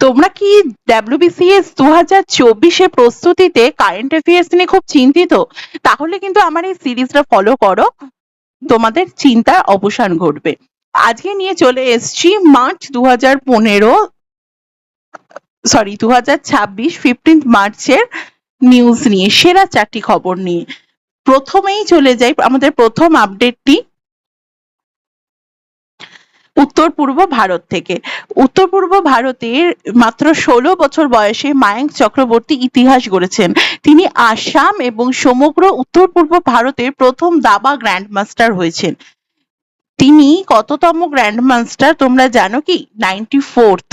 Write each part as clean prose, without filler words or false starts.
তোমরা কি WBCS 2024 প্রস্তুতিতে কারেন্ট অ্যাফেয়ার্স নিয়ে খুব চিন্তিত? তাহলে কিন্তু আমার এই সিরিজটা ফলো করো, তোমাদের চিন্তার অবসান ঘটবে। আজকে নিয়ে চলে এসেছি মার্চ 2026 15 মার্চের নিউজ নিয়ে, সেরা 4টি খবর নিয়ে। প্রথমেই চলে যাই আমাদের প্রথম আপডেটটি উত্তর পূর্ব ভারত থেকে। উত্তর পূর্ব ভারতের মাত্র 16 বছর বয়সে মায়াঙ্ক চক্রবর্তী ইতিহাস গড়েছেন। তিনি আসাম এবং সমগ্র উত্তর পূর্ব ভারতের প্রথম দাবা গ্র্যান্ডমাস্টার হয়েছেন। তিনি কততম গ্র্যান্ডমাস্টার তোমরা জানো কি? 94th।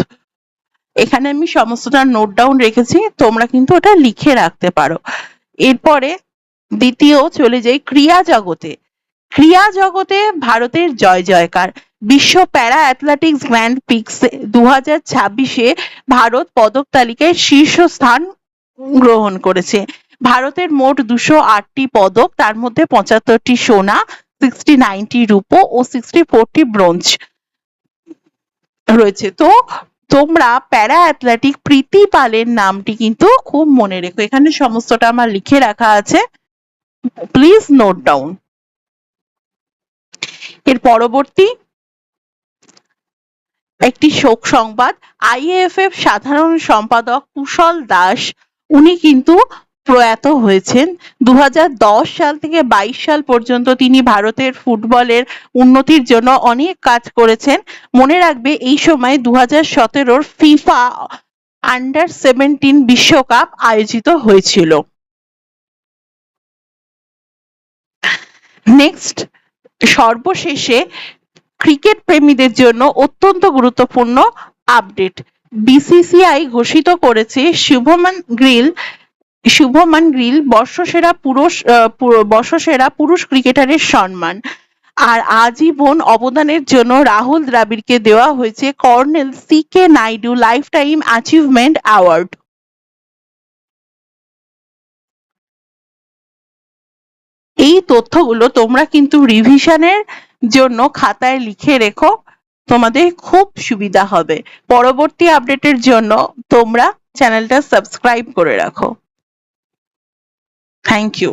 এখানে আমি সমস্তটা নোট ডাউন রেখেছি, তোমরা কিন্তু ওটা লিখে রাখতে পারো। এরপরে দ্বিতীয় চলে যাই ক্রীড়া জগতে। ক্রীড়া জগতে ভারতের জয় জয়কার। বিশ্ব প্যারা অ্যাথলেটিক্স গ্র্যান্ড প্রিক্স 2026-এ ভারত পদক তালিকায় শীর্ষস্থান গ্রহণ করেছে। ভারতের মোট 208টি পদক, তার মধ্যে 75টি সোনা, 69টি রূপো ও 64টি ব্রোঞ্জ রয়েছে। তো তোমরা প্যারা অ্যাথলেটিক প্রীতি পালের নামটি কিন্তু খুব মনে রেখো, এখানে সমস্তটা আমার লিখে রাখা আছে, প্লিজ নোট ডাউন। এর পরবর্তী একটি শোক সংবাদ। IAFF সাধারণ সম্পাদক কুশল দাস, উনি কিন্তু প্রয়াত হয়েছেন। 2010 সাল থেকে 22 সাল পর্যন্ত তিনি ভারতের ফুটবলের উন্নতির জন্য অনেক কাজ করেছেন। মনে রাখবে এই সময় 2017 ফিফা আন্ডার-17 বিশ্বকাপ আয়োজিত হয়েছিল। নেক্সট, সর্বশেষে ক্রিকেট প্রেমীদের জন্য অত্যন্ত গুরুত্বপূর্ণ আপডেট। BCCI ঘোষিত করেছে শুভমান গিল বর্ষসেরা পুরুষ ক্রিকেটারের সম্মান। আর আজীবন অবদানের জন্য রাহুল দ্রাবিড়কে দেওয়া হয়েছে colonel CK Naidu life time achievement award. এই তথ্যগুলো তোমরা কিন্তু রিভিশনের জন্য খাতায় লিখে রেখো, তোমাদের খুব সুবিধা হবে। পরবর্তী আপডেটের জন্য তোমরা চ্যানেলটা সাবস্ক্রাইব করে রাখো। Thank you.